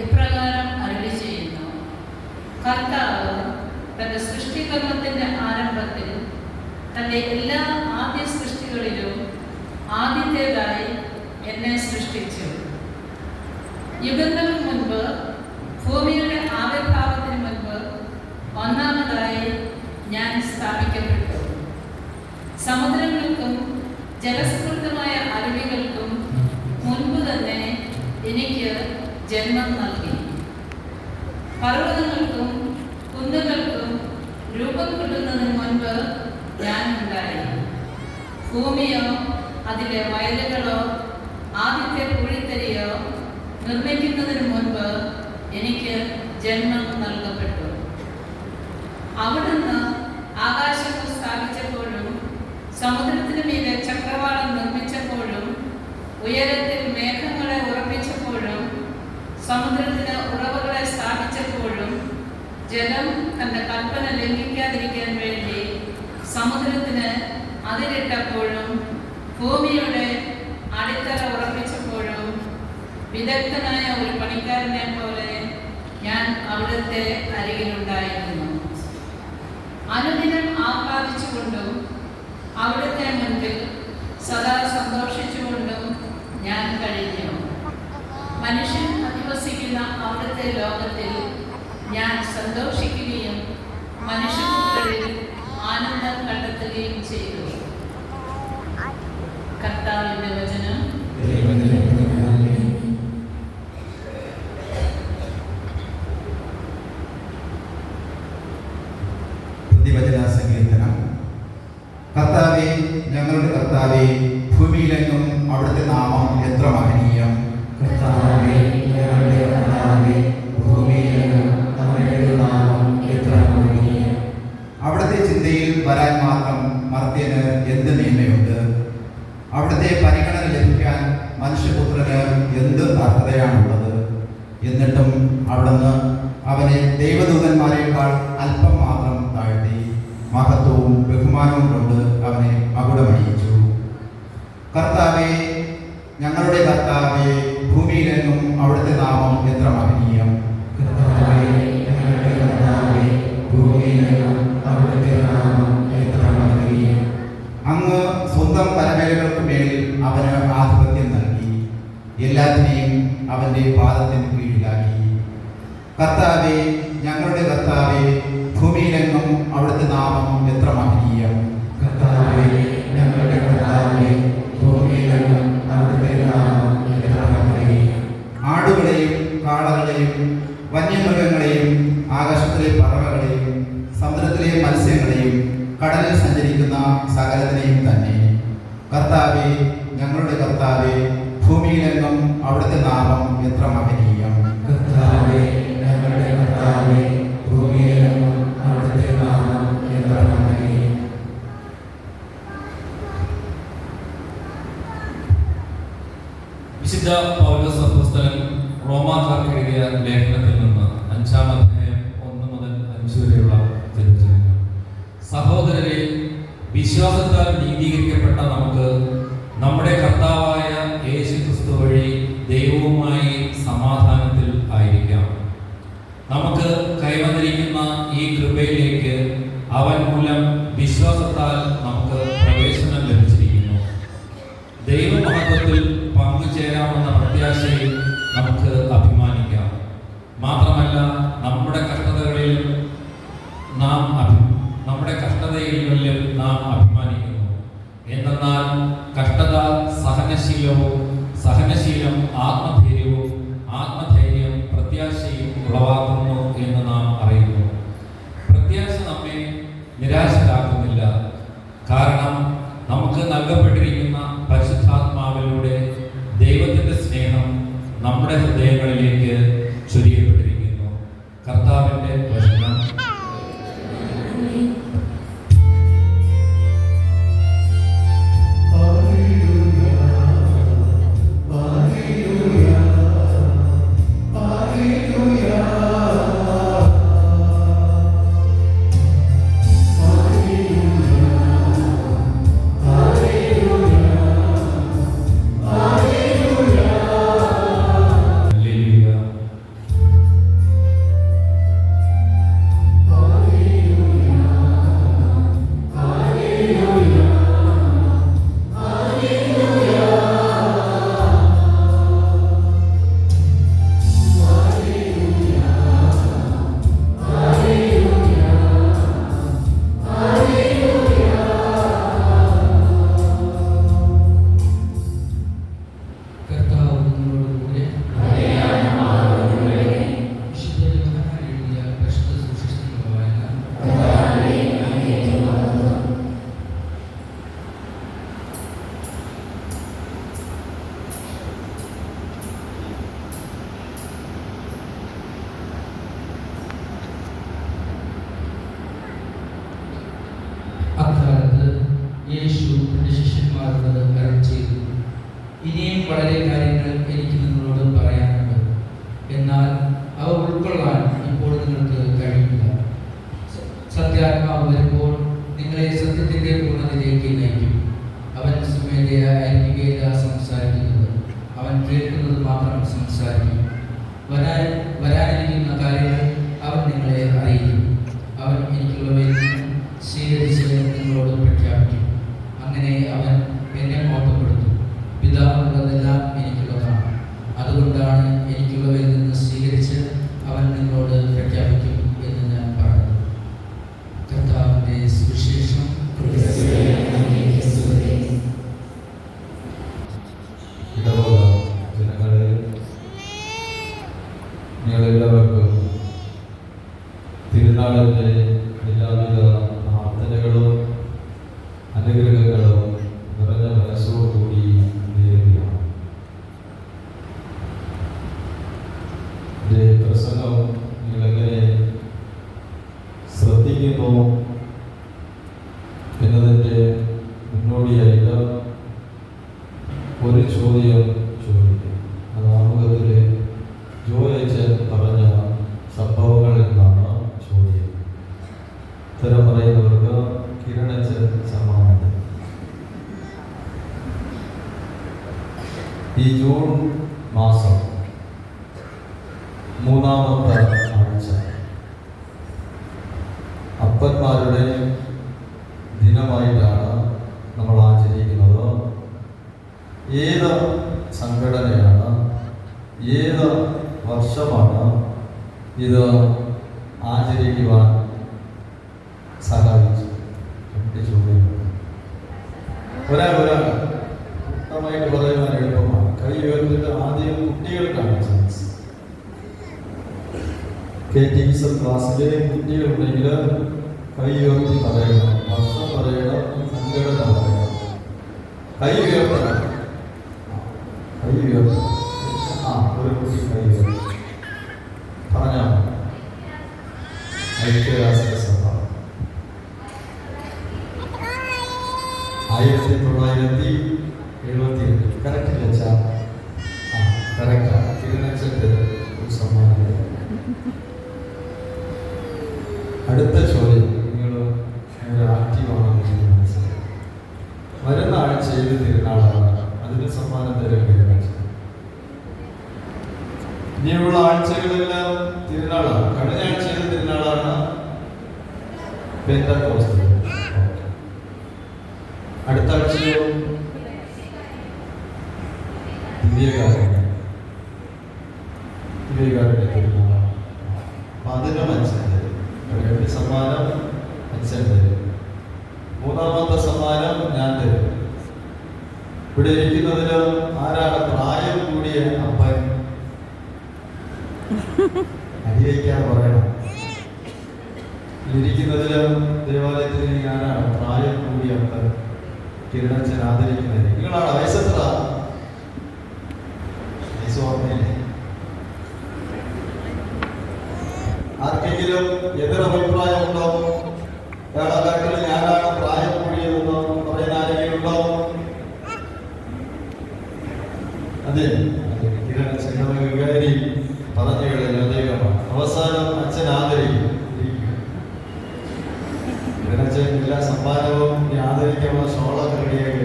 ഇപ്രകാരം അരുളി ചെയ്യുന്നു: കർത്താവ് തന്റെ സൃഷ്ടികർമ്മത്തിന്റെ ആരംഭത്തിൽ തന്റെ എല്ലാ ആദ്യ സൃഷ്ടികളിലും ആദ്യത്തേതായി എന്നെ സൃഷ്ടിച്ചു. യുഗങ്ങൾക്ക് മുൻപ്, ഭൂമിയുടെ ആവിർഭാവത്തിന് മുൻപ് ഒന്നാമതായി ഞാൻ സ്ഥാപിക്കപ്പെട്ടു. സമുദ്രങ്ങൾക്കും ജലസമൃദ്ധമായ അരുവികൾക്കും മുൻപ് തന്നെ എനിക്ക് ജന്മം നൽകി. പർവ്വതങ്ങൾക്കും കുന്നുകൾക്കും രൂപം കൊള്ളുന്നതിന് മുൻപ് ഞാൻ ഉണ്ടായി. ഭൂമിയോ അതിലെ വയലുകളോ ആദ്യത്തെ കുഴിത്തരിയോ നിർമ്മിക്കുന്നതിന് മുൻപ് എനിക്ക് ജന്മം നൽകപ്പെട്ടു. അവിടുന്ന് ആകാശങ്ങൾ സ്ഥാപിച്ചപ്പോഴും സമുദ്രത്തിന് മീതെ ചക്രവാളം നിർമ്മിച്ചപ്പോഴും ഉയരത്തിൽ മേഘങ്ങളെ ഉറപ്പിച്ചപ്പോഴും സമുദ്രത്തിന് ഉറവുകളെ സ്ഥാപിച്ചപ്പോഴും ജലം തന്റെ കൽപ്പന ലംഘിക്കാതിരിക്കാൻ വേണ്ടി സമുദ്രത്തിന് അതിരിട്ടപ്പോഴും ഭൂമിയുടെ അടിത്തറ ഉറപ്പിച്ചപ്പോഴും വിദഗ്ധനായ ഒരു പണിക്കാരനെ പോലെ ഞാൻ അവിടുത്തെ അരികിലുണ്ടായിരുന്നു. അനുദിനം ആഹ്ലാദിച്ചുകൊണ്ടും അവിടുത്തെ മുൻപിൽ സദാ സന്തോഷിച്ചുകൊണ്ടും ഞാൻ കഴിഞ്ഞു. മനുഷ്യൻ അധിവസിക്കുന്ന അവിടുത്തെ ലോകത്തിൽ ഞാൻ സന്തോഷിക്കുകയും മനുഷ്യർക്കിടയിൽ ആനന്ദം കണ്ടെത്തുകയും ചെയ്തു. കർത്താവിന്റെ വചനം. പ്രതിവചന സങ്കീർത്തനം. കർത്താവേ, ഞങ്ങളുടെ കർത്താവേ, ഭൂമിയിലെങ്ങും അവിടുത്തെ നാമം എത്ര മഹനീയം. കർത്താവേ, ഞങ്ങളുടെ കർത്താവേ, ഭൂമിയിലെങ്ങും അവിടുത്തെ നാമം എത്ര മഹനീയം. അവിടുത്തെ ചിന്തയിൽ വരാൻ മാത്രം മർത്യന് എന്ത് മേന്മയുണ്ട്. അവിടുത്തെ പരിഗണന ലഭിക്കാൻ മനുഷ്യപുത്രന് എന്ത് അർഹതയാണുള്ളത്. എന്നിട്ടും അവിടുന്ന് അവനെ ദൈവദൂതന്മാരെക്കാൾ അല്പം മാത്രം താഴ്ത്തി മഹത്വവും ബഹുമാനവും കൊണ്ട് അവനെ മകുടമണിയിച്ചു. കർത്താവേ, ഞങ്ങളുടെ കർത്താവേ, ഭൂമിയിലെങ്ങും അവിടുത്തെ നാമം എത്ര മഹനീയം. കർത്താവേ, ഞങ്ങളുടെ കർത്താവേ, ഭൂമിയിലെങ്ങും അവിടുത്തെ നാമം എത്ര മഹനീയം. അങ്ങ് സ്വന്തം പരമേലകൾക്ക് മേൽ അവന് ആധിപത്യം നൽകി, എല്ലാത്തിനെയും അവന്റെ പാദത്തിന് കീഴിലാക്കി. കർത്താവേ, ഞങ്ങളുടെ കർത്താവേ, ഭൂമിയിലെങ്ങും അവിടുത്തെ നാമം എത്ര മഹനീയം. കർത്താവേ, ഞങ്ങളുടെ കർത്താവേ, ഭൂമിയിലെങ്ങും അവിടുത്തെ നാമം എത്ര മഹനീയം. ആടുകളെയും കാളകളെയും വന്യമൃഗങ്ങളെയും ആകാശത്തിലെ പറവകളെയും സമുദ്രത്തിലെ മത്സ്യങ്ങളെയും കടലിൽ സഞ്ചരിക്കുന്ന സകലത്തിനെയും തന്നെ. കർത്താവേ, ഞങ്ങളുടെ കർത്താവേ, ഭൂമിയിലെങ്ങും അവിടുത്തെ നാമം എത്ര മഹനീയം. കർത്താവേ, ഞങ്ങളുടെ കർത്താവേ, ഭൂമിയിലെങ്ങും അവിടുത്തെ നാമം എത്ര മഹനീയം. വിശുദ്ധ പൗലോസ് അപ്പോസ്തലൻ റോമാക്കാർക്ക് എഴുതിയ ലേഖനത്തിൽ നിന്ന് 5-ാം അധ്യായം 1 മുതൽ 5 വരെയുള്ള തിരുവചനങ്ങൾ. സഹോദരരെ, വിശ്വാസത്താൽ നീതീകരിക്കപ്പെട്ട നമുക്ക് നമ്മുടെ കർത്താവായ യേശുക്രിസ്തു വഴി ദൈവവുമായി സമാധാനത്തിൽ ആയിരിക്കാം. നമുക്ക് കൈവന്നിരിക്കുന്ന ഈ കൃപയിലേക്ക് അവൻ മൂലം വിശ്വാസത്താൽ നമുക്ക് പ്രവേശനം ലഭിച്ചിരിക്കുന്നു. ദൈവമഹത്വത്തിൽ പങ്കുചേരാമെന്ന പ്രത്യാശയിൽ നമുക്ക് അഭിമാനിക്കാം. മാത്രമല്ല, നമ്മുടെ കഷ്ടതകളിലും നാം അഭിമാനിക്കുന്നു. എന്തെന്നാൽ കഷ്ടത സഹനശീലം ആത്മധൈര്യവും, ആത്മധൈര്യം പ്രത്യാശയും ഉളവാക്കുന്നു എന്ന് നാം അറിയുന്നു. പ്രത്യാശ നമ്മെ നിരാശരാക്കുന്നില്ല. കാരണം നമുക്ക് നൽകപ്പെട്ടിരിക്കുന്ന പരിശുദ്ധാത്മാവിലൂടെ ദൈവത്തിന്റെ സ്നേഹം നമ്മുടെ ഹൃദയങ്ങളിലേക്ക് ചൊരിയപ്പെട്ടിരിക്കുന്നു. കർത്താവിന്റെ വചനം. അവിടുന്ന് അരുളി ചെയ്തു. ഇനിയും വളരെ കാര്യങ്ങൾ എനിക്ക് നിങ്ങളോട് പറയാനുണ്ട്, എന്നാൽ അവ ഉൾക്കൊള്ളാൻ ഇപ്പോൾ നിങ്ങൾക്ക് കഴിയില്ല. സത്യാത്മാവ് വരുമ്പോൾ നിങ്ങളെ സത്യത്തിന്റെ പൂർണ്ണതയിലേക്ക് നയിക്കും. അവൻ സ്വമേധയായിരിക്കുകയില്ല സംസാരിക്കുന്നത്, അവൻ കേൾക്കുന്നത് മാത്രം സംസാരിക്കും. വരാനിരിക്കുന്ന കാര്യങ്ങൾ അവൻ നിങ്ങളെ അറിയിക്കും. അവൻ എനിക്കുള്ളവയിൽ നിന്നും സ്വീകരിച്ച് നിങ്ങളോട് പ്രഖ്യാപിക്കും. അങ്ങനെ അവൻ എന്നെ ഓർമ്മപ്പെടുത്തും. പിതാവുള്ളതെല്ലാം എനിക്കുള്ളതാണ്. അതുകൊണ്ടാണ് എനിക്കുള്ളവയിൽ നിന്ന് സ്വീകരിച്ച് അവൻ നിങ്ങളോട് പ്രഖ്യാപിക്കും എന്ന് ഞാൻ പറഞ്ഞു. കർത്താവിന്റെ സുവിശേഷം. ജനങ്ങളെ, നിങ്ങളെല്ലാവർക്കും തിരുനാളിൻ്റെ എല്ലാവിധ പ്രാർത്ഥനകളും അനുഗ്രഹങ്ങളും നിറഞ്ഞ മനസ്സോടുകൂടി നേരുകയാണ്. എൻ്റെ പ്രസംഗം നിങ്ങളെങ്ങനെ ശ്രദ്ധിക്കുന്നു എന്നതിൻ്റെ മുന്നോടിയായിട്ട് ഒരു ചോദ്യം ചോദിക്കും. അത് ആമുഖത്തിൽ ജോയച്ചൻ പറഞ്ഞ സംഭവങ്ങളിൽ നിന്നാണ് ചോദ്യം. ഉത്തരം പറയുന്നവർക്ക് കിരണച്ചൻ സമ്മാനം. ഈ ജൂൺ മാസം 3-ാമത്തെ ആഴ്ച അപ്പന്മാരുടെ ദിനമായിട്ടാണ് നമ്മൾ ആചരിക്കുന്നത്. ഏത് സംഘടനയാണ്, ഏത് വർഷമാണ് ഇത് ആചരിക്കുവാൻ സഹായിച്ചു? ഒരാൾ വ്യക്തമായിട്ട് പറയുവാൻ എളുപ്പമാണ്. കൈ ഉയർത്തിട്ട് ആദ്യം കുട്ടികൾക്കാണ് ചാൻസ്. KTS ക്ലാസ്സിലെ കുട്ടികളുണ്ടെങ്കിൽ കൈ ഉയർത്തി പറയണം, വർഷം പറയണം, സംഘടന പറയണം. കൈ ഉയർത്തണം. കൈ ഉയർത്തണം. ഒരു കുട്ടി കൈ ഉയർത്തി പറഞ്ഞാൽ ഐക്യരാഷ്ട്രസഭ 1978 കറക്റ്റ് വെച്ചാൽ കറക്റ്റാണ്. തിരുനക്ഷത്ര ഒരു സമ്മാനം. അടുത്ത ചോദ്യം, നിങ്ങൾ ആക്റ്റീവാണെന്ന് മനസ്സിലായി. വരുന്ന ആഴ്ച ഏത് തിരുനാളാണ്? അതിന് സമ്മാനം തരും തിരുനക്ഷത്രം. ഇനിയുള്ള ആഴ്ചകളെല്ലാം തിരുനാളാണ്. കഴിഞ്ഞ ആഴ്ച ഏത് തിരുനാളാണ്? പെന്തക്കോസ്ത്. അടുത്ത ആഴ്ചയോ ദിവ്യകാരുണ്യം തിരുനാളാണ്. അപ്പൊ അതിനും അച്ഛൻ തരും. 2 സമ്മാനം അച്ഛൻ തരും. 3-ാമത്തെ സമ്മാനം ഞാൻ തരും. ഇവിടെ ഇരിക്കുന്നതിന് ആരാണ് പ്രായം കൂടിയ അപ്പൻ? അടിവയ്ക്കാൻ പറയണം. ഇരിക്കുന്നതിലും ദേവാലയത്തിൽ ഞാനാണ് പ്രായം കൂടിയ അപ്പൻ. കിരണച്ചൻ ആദരിക്കുന്നത്. നിങ്ങളാണ് വയസ്സെത്ര? ഓർമ്മയില്ലേ? ആർക്കെങ്കിലും എതിരഭിപ്രായമുണ്ടോ? കേരളത്തിൽ ഞാനാണ് പ്രായം കൂടിയതെന്നോ പറയുന്ന ആരെങ്കിലും ഉണ്ടോ? അതെ, കിരണച്ചൻ വികാരി പറഞ്ഞു കഴിഞ്ഞ ദൈവമാണ്. അവസാനം അച്ഛൻ ആദരിക്കും. കിരണച്ചൻ എല്ലാ സമ്മാനവും ആദരിക്കാനുള്ള ഷോളൊക്കെ റെഡിയാക്കി